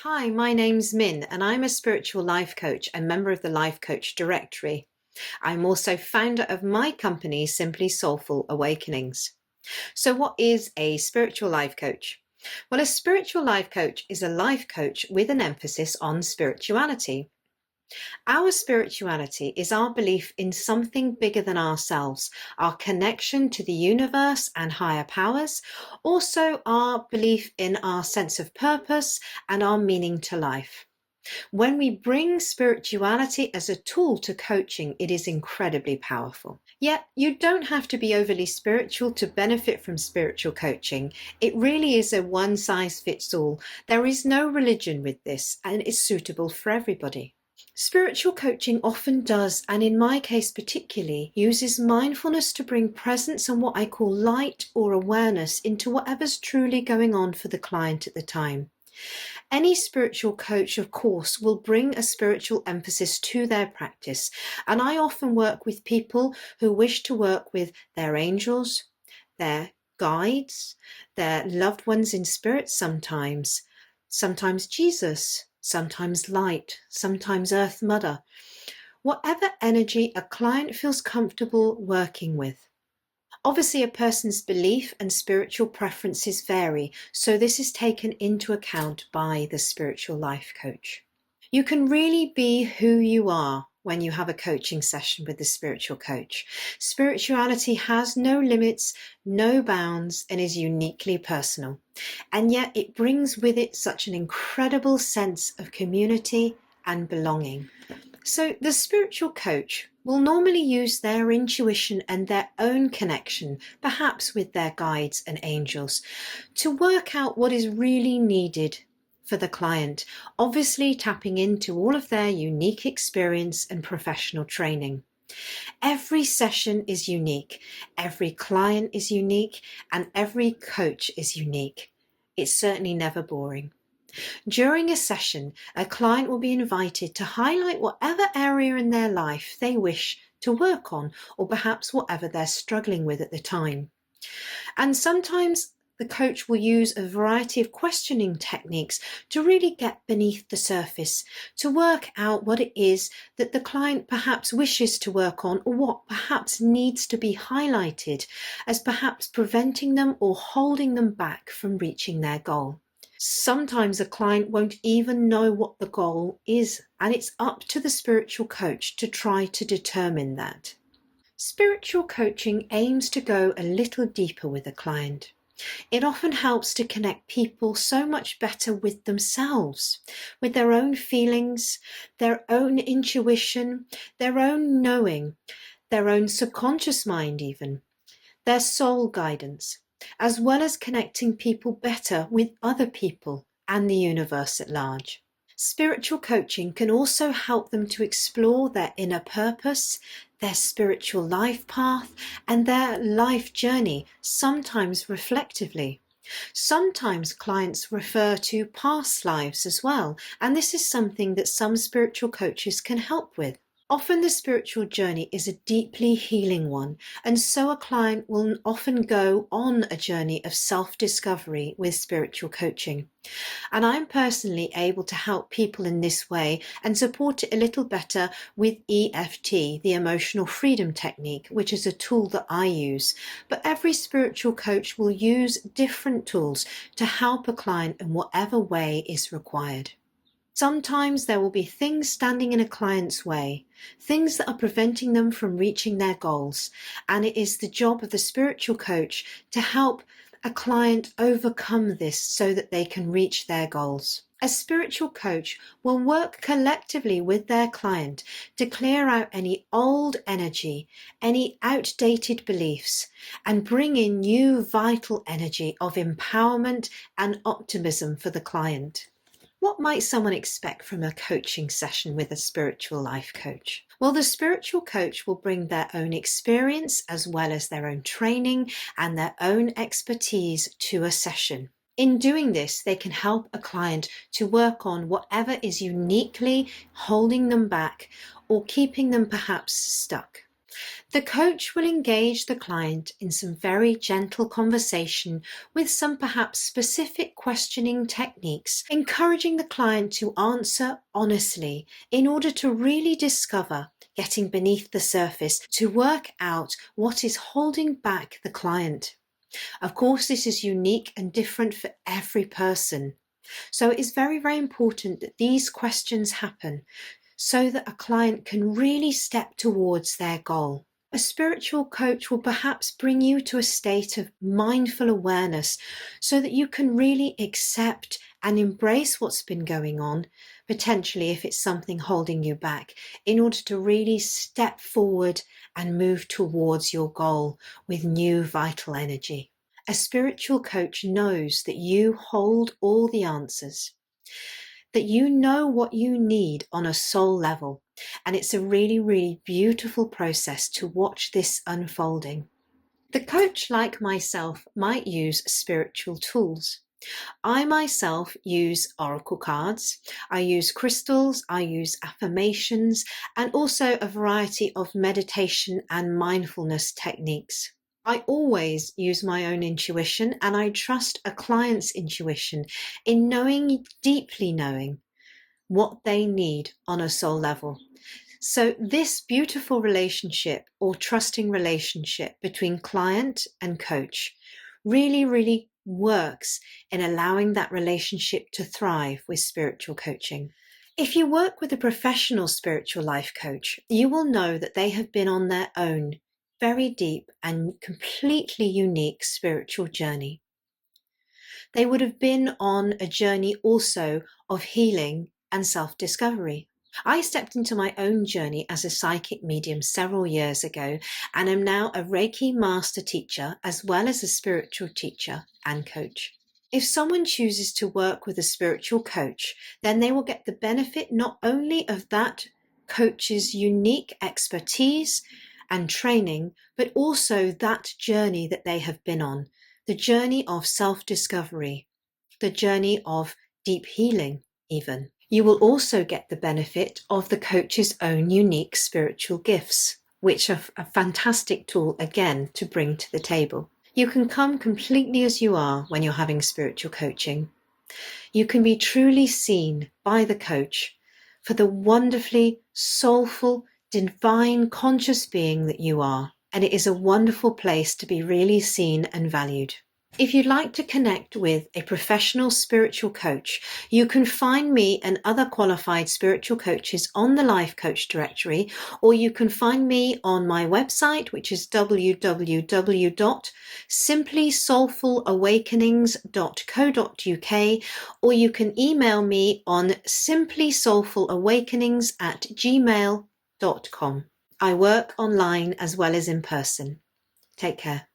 Hi, my name's Min, and I'm a spiritual life coach and member of the Life Coach Directory. I'm also founder of my company, Simply Soulful Awakenings. So, what is a spiritual life coach? Well, a spiritual life coach is a life coach with an emphasis on spirituality. Our spirituality is our belief in something bigger than ourselves, our connection to the universe and higher powers, also our belief in our sense of purpose and our meaning to life. When we bring spirituality as a tool to coaching, it is incredibly powerful. Yet, you don't have to be overly spiritual to benefit from spiritual coaching. It really is a one size fits all. There is no religion with this, and it's suitable for everybody. Spiritual coaching often does, and in my case particularly, uses mindfulness to bring presence and what I call light or awareness into whatever's truly going on for the client at the time. Any spiritual coach, of course, will bring a spiritual emphasis to their practice, and I often work with people who wish to work with their angels, their guides, their loved ones in spirit sometimes Jesus, sometimes light, sometimes Earth Mother, whatever energy a client feels comfortable working with. Obviously, a person's belief and spiritual preferences vary, so this is taken into account by the spiritual life coach. You can really be who you are when you have a coaching session with the spiritual coach. Spirituality has no limits, no bounds, and is uniquely personal. And yet it brings with it such an incredible sense of community and belonging. So the spiritual coach will normally use their intuition and their own connection, perhaps with their guides and angels, to work out what is really needed for the client, obviously tapping into all of their unique experience and professional training. Every session is unique, every client is unique, and every coach is unique. It's certainly never boring. During a session, a client will be invited to highlight whatever area in their life they wish to work on, or perhaps whatever they're struggling with at the time. And sometimes the coach will use a variety of questioning techniques to really get beneath the surface, to work out what it is that the client perhaps wishes to work on, or what perhaps needs to be highlighted as perhaps preventing them or holding them back from reaching their goal. Sometimes a client won't even know what the goal is, and it's up to the spiritual coach to try to determine that. Spiritual coaching aims to go a little deeper with a client. It often helps to connect people so much better with themselves, with their own feelings, their own intuition, their own knowing, their own subconscious mind even, their soul guidance, as well as connecting people better with other people and the universe at large. Spiritual coaching can also help them to explore their inner purpose, their spiritual life path, and their life journey, sometimes reflectively. Sometimes clients refer to past lives as well, and this is something that some spiritual coaches can help with. Often the spiritual journey is a deeply healing one, and so a client will often go on a journey of self-discovery with spiritual coaching. And I'm personally able to help people in this way and support it a little better with EFT, the emotional freedom technique, which is a tool that I use. But every spiritual coach will use different tools to help a client in whatever way is required. Sometimes there will be things standing in a client's way, things that are preventing them from reaching their goals, and it is the job of the spiritual coach to help a client overcome this so that they can reach their goals. A spiritual coach will work collectively with their client to clear out any old energy, any outdated beliefs, and bring in new vital energy of empowerment and optimism for the client. What might someone expect from a coaching session with a spiritual life coach? Well, the spiritual coach will bring their own experience as well as their own training and their own expertise to a session. In doing this, they can help a client to work on whatever is uniquely holding them back or keeping them perhaps stuck. The coach will engage the client in some very gentle conversation with some perhaps specific questioning techniques, encouraging the client to answer honestly in order to really discover, getting beneath the surface, to work out what is holding back the client. Of course, this is unique and different for every person. So it is very, very important that these questions happen so that a client can really step towards their goal. A spiritual coach will perhaps bring you to a state of mindful awareness so that you can really accept and embrace what's been going on, potentially if it's something holding you back, in order to really step forward and move towards your goal with new vital energy. A spiritual coach knows that you hold all the answers, that you know what you need on a soul level. And it's a really, really beautiful process to watch this unfolding. The coach, like myself, might use spiritual tools. I myself use oracle cards, I use crystals, I use affirmations, and also a variety of meditation and mindfulness techniques. I always use my own intuition, and I trust a client's intuition in deeply knowing what they need on a soul level. So this beautiful relationship or trusting relationship between client and coach really, really works in allowing that relationship to thrive with spiritual coaching. If you work with a professional spiritual life coach, you will know that they have been on their own very deep and completely unique spiritual journey. They would have been on a journey also of healing and self-discovery. I stepped into my own journey as a psychic medium several years ago and am now a Reiki master teacher as well as a spiritual teacher and coach. If someone chooses to work with a spiritual coach, then they will get the benefit not only of that coach's unique expertise and training, but also that journey that they have been on, the journey of self-discovery, the journey of deep healing even. You will also get the benefit of the coach's own unique spiritual gifts, which are a fantastic tool again to bring to the table. You can come completely as you are when you're having spiritual coaching. You can be truly seen by the coach for the wonderfully soulful, divine, conscious being that you are. And it is a wonderful place to be really seen and valued. If you'd like to connect with a professional spiritual coach, you can find me and other qualified spiritual coaches on the Life Coach directory, or you can find me on my website, which is www.simplysoulfulawakenings.co.uk, or you can email me on simplysoulfulawakenings@gmail.com. I work online as well as in person. Take care.